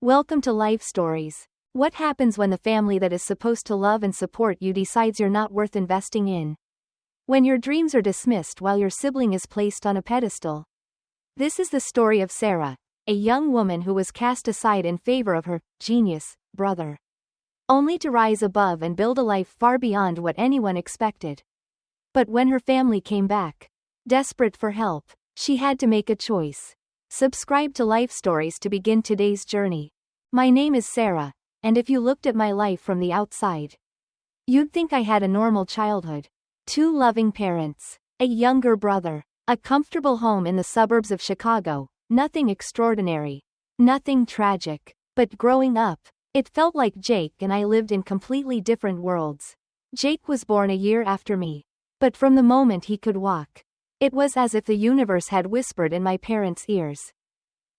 Welcome to Life Stories. What happens when the family that is supposed to love and support you decides you're not worth investing in? When your dreams are dismissed while your sibling is placed on a pedestal. This is the story of Sarah, a young woman who was cast aside in favor of her genius brother, only to rise above and build a life far beyond what anyone expected. But when her family came back, desperate for help, she had to make a choice. Subscribe to Life Stories to begin today's journey. My name is Sarah, and if you looked at my life from the outside, you'd think I had a normal childhood. 2 loving parents, a younger brother, a comfortable home in the suburbs of Chicago, nothing extraordinary, nothing tragic. But growing up, it felt like Jake and I lived in completely different worlds. Jake was born a year after me. But from the moment he could walk, it was as if the universe had whispered in my parents' ears.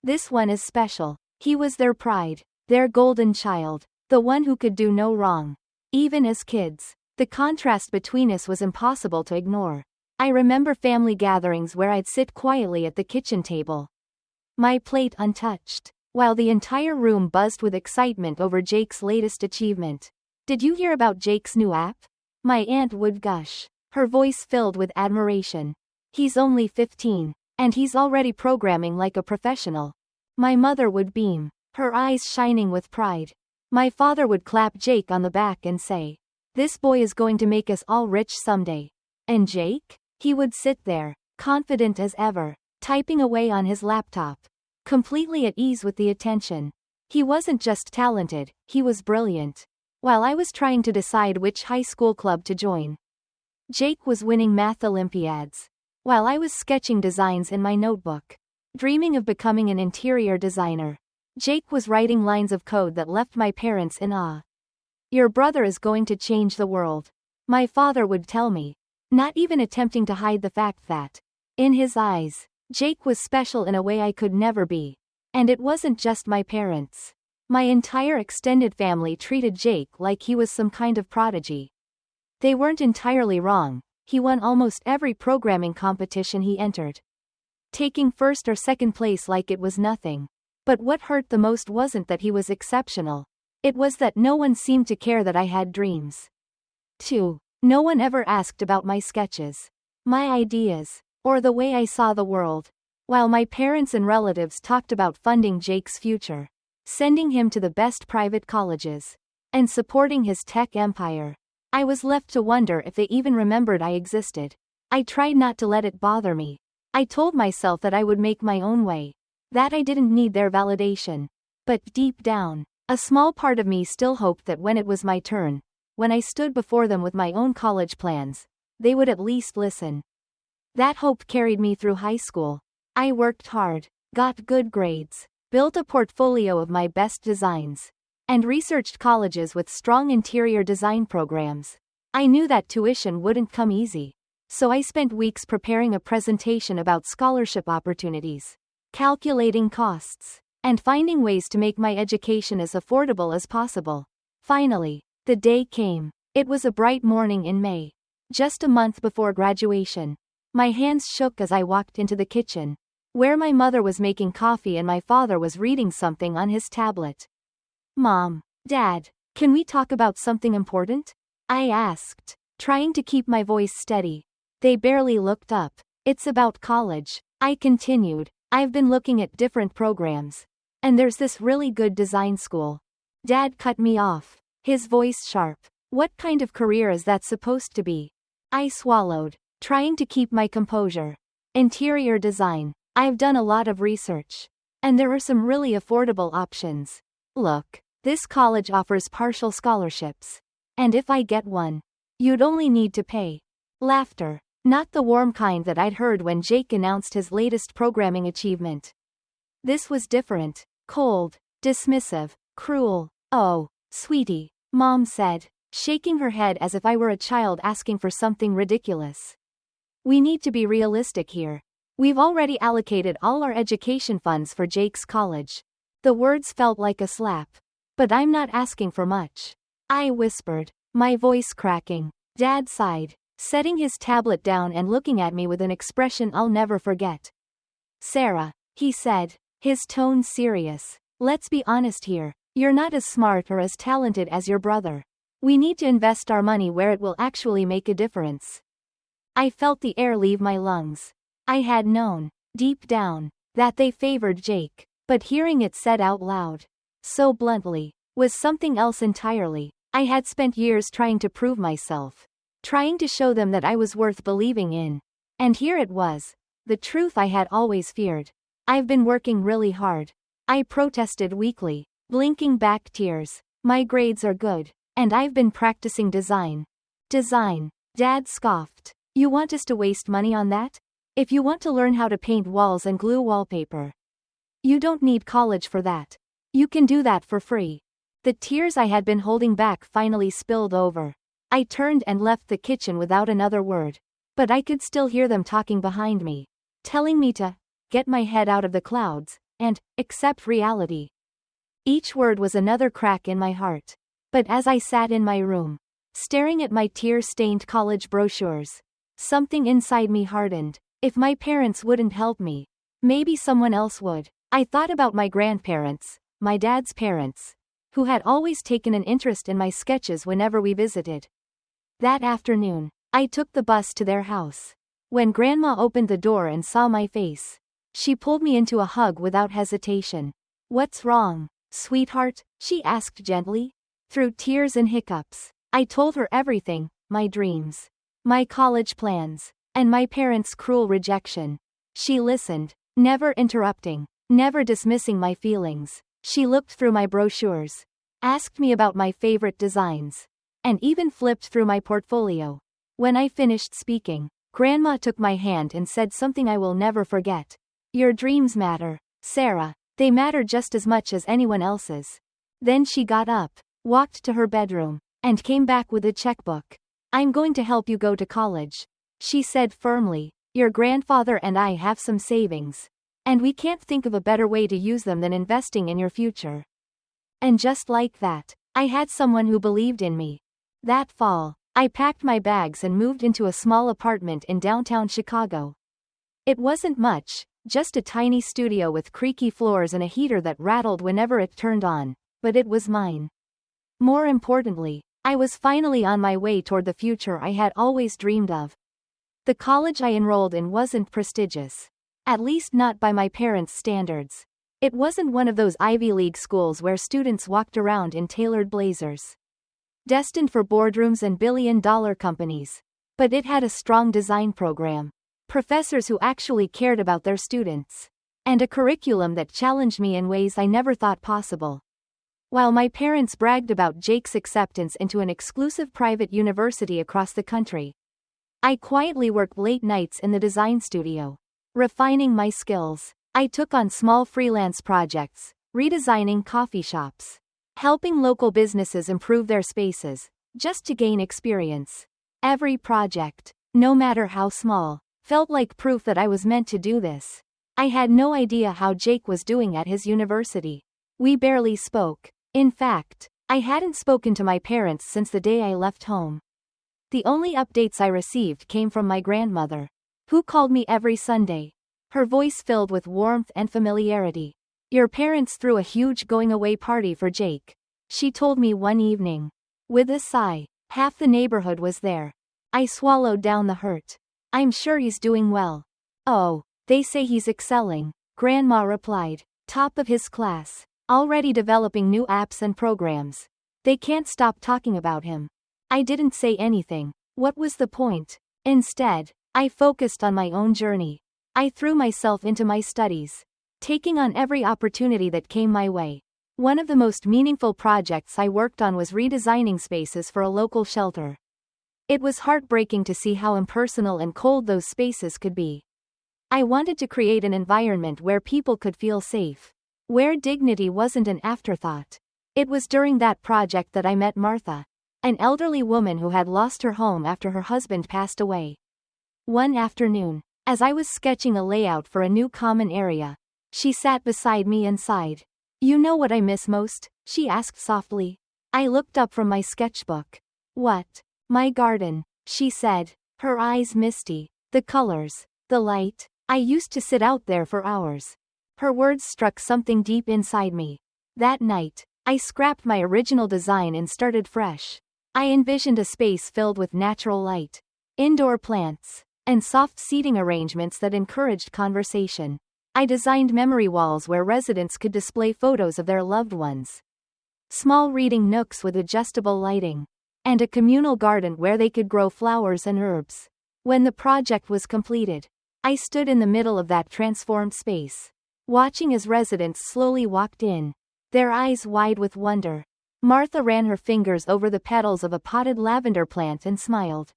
This one is special. He was their pride, their golden child, the one who could do no wrong. Even as kids, the contrast between us was impossible to ignore. I remember family gatherings where I'd sit quietly at the kitchen table, my plate untouched, while the entire room buzzed with excitement over Jake's latest achievement. "Did you hear about Jake's new app?" My aunt would gush, her voice filled with admiration. "He's only 15, and he's already programming like a professional." My mother would beam, her eyes shining with pride. My father would clap Jake on the back and say, "This boy is going to make us all rich someday." And Jake? He would sit there, confident as ever, typing away on his laptop, completely at ease with the attention. He wasn't just talented, he was brilliant. While I was trying to decide which high school club to join, Jake was winning math Olympiads, while I was sketching designs in my notebook, dreaming of becoming an interior designer. Jake was writing lines of code that left my parents in awe. "Your brother is going to change the world," my father would tell me, not even attempting to hide the fact that, in his eyes, Jake was special in a way I could never be. And it wasn't just my parents. My entire extended family treated Jake like he was some kind of prodigy. They weren't entirely wrong. He won almost every programming competition he entered, taking first or second place like it was nothing. But what hurt the most wasn't that he was exceptional. It was that no one seemed to care that I had dreams. 2. No one ever asked about my sketches, my ideas, or the way I saw the world. While my parents and relatives talked about funding Jake's future, sending him to the best private colleges, and supporting his tech empire, I was left to wonder if they even remembered I existed. I tried not to let it bother me. I told myself that I would make my own way, that I didn't need their validation. But deep down, a small part of me still hoped that when it was my turn, when I stood before them with my own college plans, they would at least listen. That hope carried me through high school. I worked hard, got good grades, built a portfolio of my best designs, and researched colleges with strong interior design programs. I knew that tuition wouldn't come easy, so I spent weeks preparing a presentation about scholarship opportunities, calculating costs, and finding ways to make my education as affordable as possible. Finally, the day came. It was a bright morning in May, just a month before graduation. My hands shook as I walked into the kitchen, where my mother was making coffee and my father was reading something on his tablet. "Mom, Dad, can we talk about something important?" I asked, trying to keep my voice steady. They barely looked up. "It's about college," I continued. "I've been looking at different programs, and there's this really good design school." Dad cut me off, his voice sharp. "What kind of career is that supposed to be?" I swallowed, trying to keep my composure. "Interior design. I've done a lot of research, and there are some really affordable options. Look, this college offers partial scholarships, and if I get one, you'd only need to pay." Laughter, not the warm kind that I'd heard when Jake announced his latest programming achievement. This was different, cold, dismissive, cruel. "Oh, sweetie," Mom said, shaking her head as if I were a child asking for something ridiculous. "We need to be realistic here. We've already allocated all our education funds for Jake's college." The words felt like a slap. "But I'm not asking for much," I whispered, my voice cracking. Dad sighed, setting his tablet down and looking at me with an expression I'll never forget. "Sarah," he said, his tone serious, Let's be honest here. You're not as smart or as talented as your brother. We need to invest our money where it will actually make a difference. I felt the air leave my lungs. I had known, deep down, that they favored Jake, but hearing it said out loud, so bluntly, was something else entirely. I had spent years trying to prove myself, trying to show them that I was worth believing in. And here it was, the truth I had always feared. I've been working really hard. I protested weakly, blinking back tears. My grades are good, and I've been practicing design. Design, Dad scoffed. You want us to waste money on that? If you want to learn how to paint walls and glue wallpaper, you don't need college for that. You can do that for free. The tears I had been holding back finally spilled over. I turned and left the kitchen without another word. But I could still hear them talking behind me, telling me to get my head out of the clouds and accept reality. Each word was another crack in my heart. But as I sat in my room, staring at my tear-stained college brochures, something inside me hardened. If my parents wouldn't help me, maybe someone else would. I thought about my grandparents, my dad's parents, who had always taken an interest in my sketches whenever we visited. That afternoon, I took the bus to their house. When Grandma opened the door and saw my face, she pulled me into a hug without hesitation. What's wrong, sweetheart? She asked gently. Through tears and hiccups, I told her everything, my dreams, my college plans, and my parents' cruel rejection. She listened, never interrupting, never dismissing my feelings. She looked through my brochures, asked me about my favorite designs, and even flipped through my portfolio. When I finished speaking, Grandma took my hand and said something I will never forget. Your dreams matter, Sarah. They matter just as much as anyone else's. Then she got up, walked to her bedroom, and came back with a checkbook. I'm going to help you go to college, she said firmly. Your grandfather and I have some savings, and we can't think of a better way to use them than investing in your future. And just like that, I had someone who believed in me. That fall, I packed my bags and moved into a small apartment in downtown Chicago. It wasn't much, just a tiny studio with creaky floors and a heater that rattled whenever it turned on, but it was mine. More importantly, I was finally on my way toward the future I had always dreamed of. The college I enrolled in wasn't prestigious. At least not by my parents' standards. It wasn't one of those Ivy League schools where students walked around in tailored blazers, destined for boardrooms and billion-dollar companies. But it had a strong design program, professors who actually cared about their students, and a curriculum that challenged me in ways I never thought possible. While my parents bragged about Jake's acceptance into an exclusive private university across the country, I quietly worked late nights in the design studio, refining my skills. I took on small freelance projects, redesigning coffee shops, helping local businesses improve their spaces, just to gain experience. Every project, no matter how small, felt like proof that I was meant to do this. I had no idea how Jake was doing at his university. We barely spoke. In fact, I hadn't spoken to my parents since the day I left home. The only updates I received came from my grandmother, who called me every Sunday, her voice filled with warmth and familiarity. Your parents threw a huge going-away party for Jake, she told me one evening. With a sigh, half the neighborhood was there. I swallowed down the hurt. I'm sure he's doing well. Oh, they say he's excelling, Grandma replied. Top of his class, already developing new apps and programs. They can't stop talking about him. I didn't say anything. What was the point? Instead, I focused on my own journey. I threw myself into my studies, taking on every opportunity that came my way. One of the most meaningful projects I worked on was redesigning spaces for a local shelter. It was heartbreaking to see how impersonal and cold those spaces could be. I wanted to create an environment where people could feel safe, where dignity wasn't an afterthought. It was during that project that I met Martha, an elderly woman who had lost her home after her husband passed away. One afternoon, as I was sketching a layout for a new common area, she sat beside me and sighed. You know what I miss most? She asked softly. I looked up from my sketchbook. What? My garden, she said, her eyes misty. The colors, the light. I used to sit out there for hours. Her words struck something deep inside me. That night, I scrapped my original design and started fresh. I envisioned a space filled with natural light, indoor plants, and soft seating arrangements that encouraged conversation. I designed memory walls where residents could display photos of their loved ones, small reading nooks with adjustable lighting, and a communal garden where they could grow flowers and herbs. When the project was completed, I stood in the middle of that transformed space, watching as residents slowly walked in, their eyes wide with wonder. Martha ran her fingers over the petals of a potted lavender plant and smiled.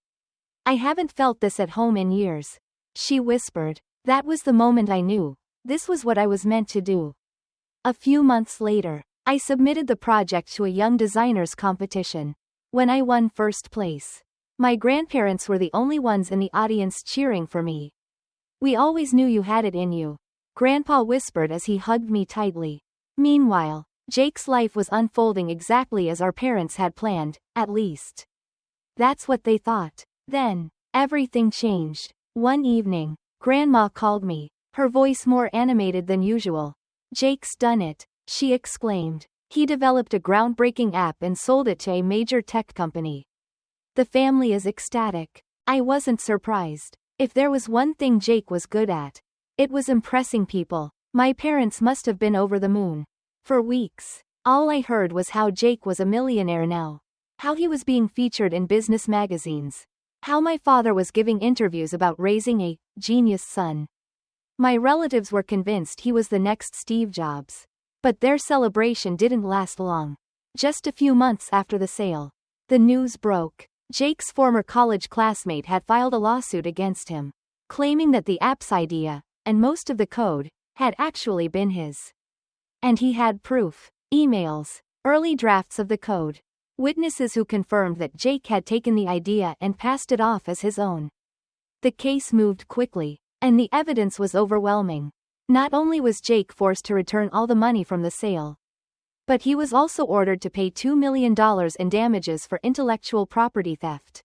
"I haven't felt this at home in years," she whispered. That was the moment I knew. This was what I was meant to do. A few months later, I submitted the project to a young designers competition. When I won first place, my grandparents were the only ones in the audience cheering for me. "We always knew you had it in you," Grandpa whispered as he hugged me tightly. Meanwhile, Jake's life was unfolding exactly as our parents had planned, at least. That's what they thought. Then, everything changed. One evening, Grandma called me, her voice more animated than usual. "Jake's done it," she exclaimed. "He developed a groundbreaking app and sold it to a major tech company. The family is ecstatic." I wasn't surprised. If there was one thing Jake was good at, it was impressing people. My parents must have been over the moon. For weeks, all I heard was how Jake was a millionaire now, how he was being featured in business magazines, how my father was giving interviews about raising a genius son. My relatives were convinced he was the next Steve Jobs. But their celebration didn't last long. Just a few months after the sale, the news broke. Jake's former college classmate had filed a lawsuit against him, claiming that the app's idea, and most of the code, had actually been his. And he had proof: emails, early drafts of the code, witnesses who confirmed that Jake had taken the idea and passed it off as his own. The case moved quickly, and the evidence was overwhelming. Not only was Jake forced to return all the money from the sale, but he was also ordered to pay $2 million in damages for intellectual property theft.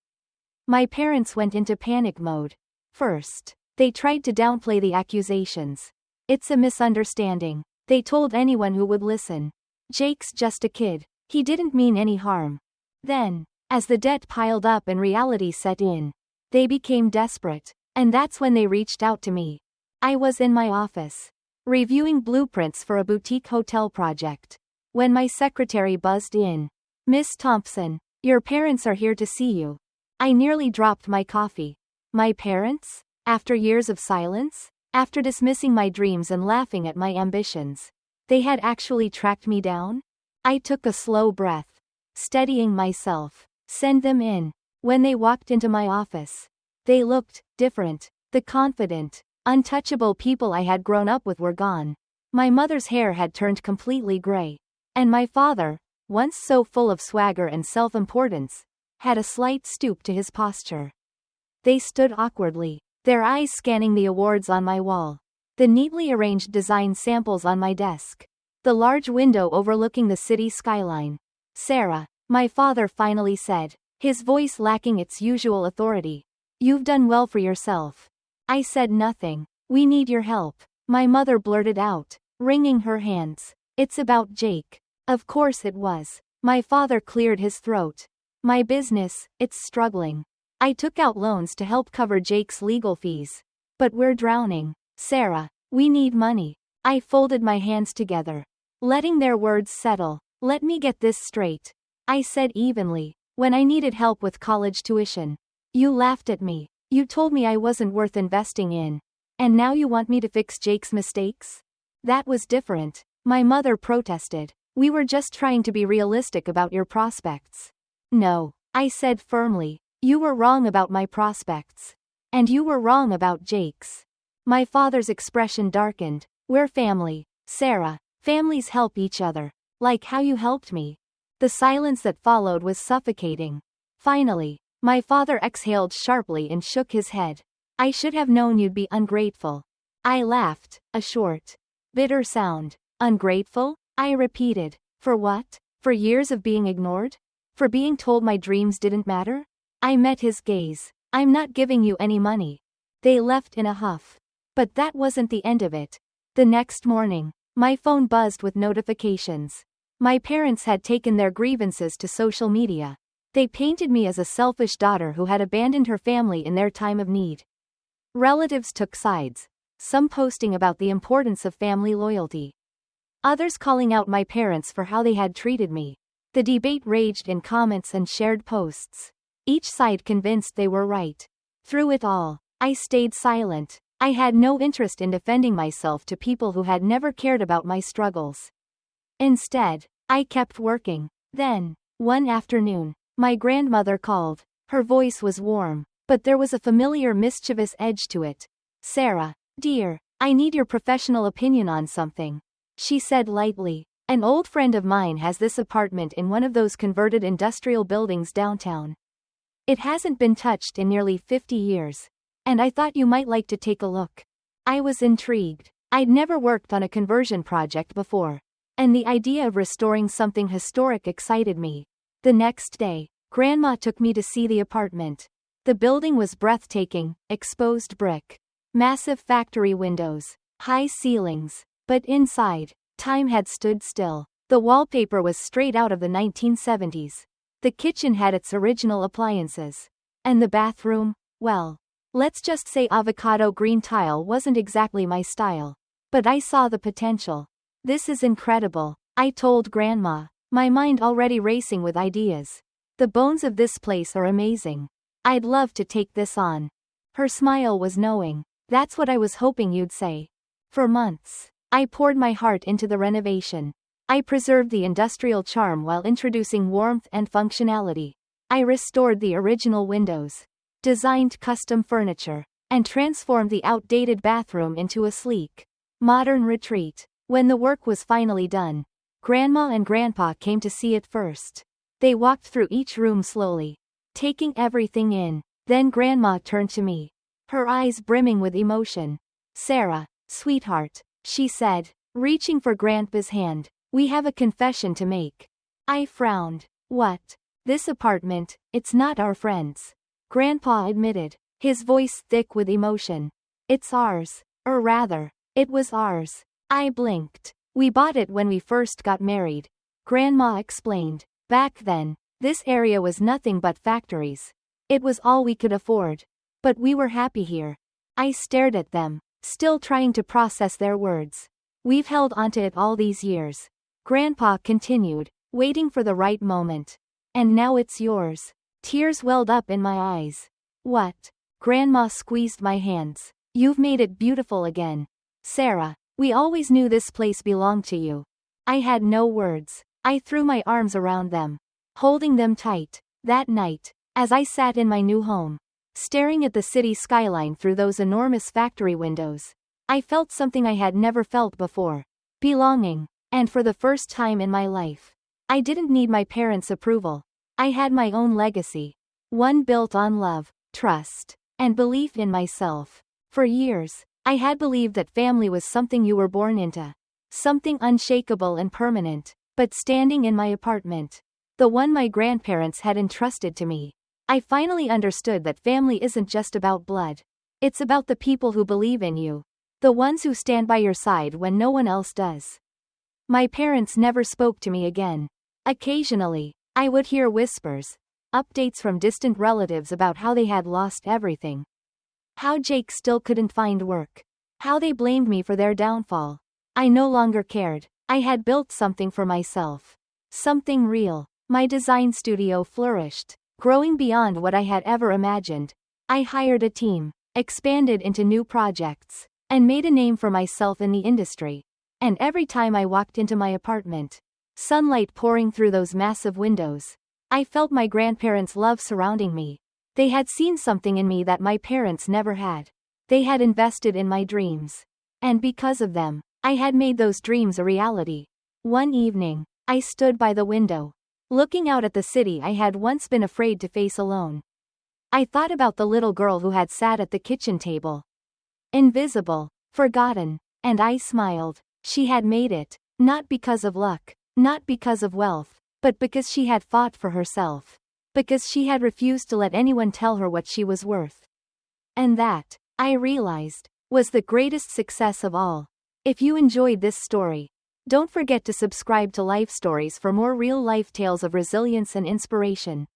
My parents went into panic mode. First, they tried to downplay the accusations. "It's a misunderstanding," they told anyone who would listen. "Jake's just a kid. He didn't mean any harm." Then, as the debt piled up and reality set in, they became desperate. And that's when they reached out to me. I was in my office, reviewing blueprints for a boutique hotel project, when my secretary buzzed in. "Miss Thompson, your parents are here to see you." I nearly dropped my coffee. My parents? After years of silence? After dismissing my dreams and laughing at my ambitions, they had actually tracked me down? I took a slow breath, steadying myself. "Send them in." When they walked into my office, they looked different. The confident, untouchable people I had grown up with were gone. My mother's hair had turned completely gray. And my father, once so full of swagger and self-importance, had a slight stoop to his posture. They stood awkwardly, their eyes scanning the awards on my wall, the neatly arranged design samples on my desk, the large window overlooking the city skyline. "Sarah," my father finally said, his voice lacking its usual authority, "you've done well for yourself." I said nothing. "We need your help," my mother blurted out, wringing her hands. "It's about Jake." Of course it was. My father cleared his throat. "My business, it's struggling. I took out loans to help cover Jake's legal fees. But we're drowning. Sarah, we need money." I folded my hands together, letting their words settle. "Let me get this straight," I said evenly. "When I needed help with college tuition, you laughed at me. You told me I wasn't worth investing in. And now you want me to fix Jake's mistakes?" "That was different," my mother protested. "We were just trying to be realistic about your prospects." "No," I said firmly. "You were wrong about my prospects. And you were wrong about Jake's." My father's expression darkened. "We're family, Sarah. Families help each other. Like how you helped me." The silence that followed was suffocating. Finally, my father exhaled sharply and shook his head. "I should have known you'd be ungrateful." I laughed, a short, bitter sound. "Ungrateful?" I repeated. "For what? For years of being ignored? For being told my dreams didn't matter?" I met his gaze. "I'm not giving you any money." They left in a huff. But that wasn't the end of it. The next morning, My phone buzzed with notifications. My parents had taken their grievances to social media. They painted me as a selfish daughter who had abandoned her family in their time of need. Relatives took sides, some posting about the importance of family loyalty, others calling out my parents for how they had treated me. The debate raged in comments and shared posts, each side convinced they were right. Through it all, I stayed silent. I had no interest in defending myself to people who had never cared about my struggles. Instead, I kept working. Then, one afternoon, my grandmother called. Her voice was warm, but there was a familiar mischievous edge to it. "Sarah, dear, I need your professional opinion on something," she said lightly. "An old friend of mine has this apartment in one of those converted industrial buildings downtown. It hasn't been touched in nearly 50 years. And I thought you might like to take a look." I was intrigued. I'd never worked on a conversion project before, and the idea of restoring something historic excited me. The next day, Grandma took me to see the apartment. The building was breathtaking: exposed brick, massive factory windows, high ceilings. But inside, time had stood still. The wallpaper was straight out of the 1970s. The kitchen had its original appliances. And the bathroom, well, let's just say avocado green tile wasn't exactly my style. But I saw the potential. "This is incredible," I told Grandma, my mind already racing with ideas. "The bones of this place are amazing. I'd love to take this on." Her smile was knowing. "That's what I was hoping you'd say." For months, I poured my heart into the renovation. I preserved the industrial charm while introducing warmth and functionality. I restored the original windows, designed custom furniture, and transformed the outdated bathroom into a sleek, modern retreat. When the work was finally done, Grandma and Grandpa came to see it first. They walked through each room slowly, taking everything in. Then Grandma turned to me, her eyes brimming with emotion. "Sarah, sweetheart," she said, reaching for Grandpa's hand, "we have a confession to make." I frowned. "What?" "This apartment, it's not our friends," Grandpa admitted, his voice thick with emotion. "It's ours. Or rather, it was ours." I blinked. "We bought it when we first got married," Grandma explained. "Back then, this area was nothing but factories. It was all we could afford. But we were happy here." I stared at them, still trying to process their words. "We've held onto it all these years," Grandpa continued, waiting for the right moment. "And now it's yours." Tears welled up in my eyes. "What?" Grandma squeezed my hands. "You've made it beautiful again. Sarah, we always knew this place belonged to you." I had no words. I threw my arms around them, holding them tight. That night, as I sat in my new home, staring at the city skyline through those enormous factory windows, I felt something I had never felt before. Belonging. And for the first time in my life, I didn't need my parents' approval. I had my own legacy. One built on love, trust, and belief in myself. For years, I had believed that family was something you were born into. Something unshakable and permanent. But standing in my apartment, the one my grandparents had entrusted to me, I finally understood that family isn't just about blood. It's about the people who believe in you. The ones who stand by your side when no one else does. My parents never spoke to me again. Occasionally, I would hear whispers, updates from distant relatives about how they had lost everything. How Jake still couldn't find work. How they blamed me for their downfall. I no longer cared. I had built something for myself. Something real. My design studio flourished, growing beyond what I had ever imagined. I hired a team, expanded into new projects, and made a name for myself in the industry. And every time I walked into my apartment, sunlight pouring through those massive windows, I felt my grandparents' love surrounding me. They had seen something in me that my parents never had. They had invested in my dreams. And because of them, I had made those dreams a reality. One evening, I stood by the window, looking out at the city I had once been afraid to face alone. I thought about the little girl who had sat at the kitchen table. Invisible, forgotten, and I smiled. She had made it, not because of luck, not because of wealth, but because she had fought for herself. Because she had refused to let anyone tell her what she was worth. And that, I realized, was the greatest success of all. If you enjoyed this story, don't forget to subscribe to Life Stories for more real-life tales of resilience and inspiration.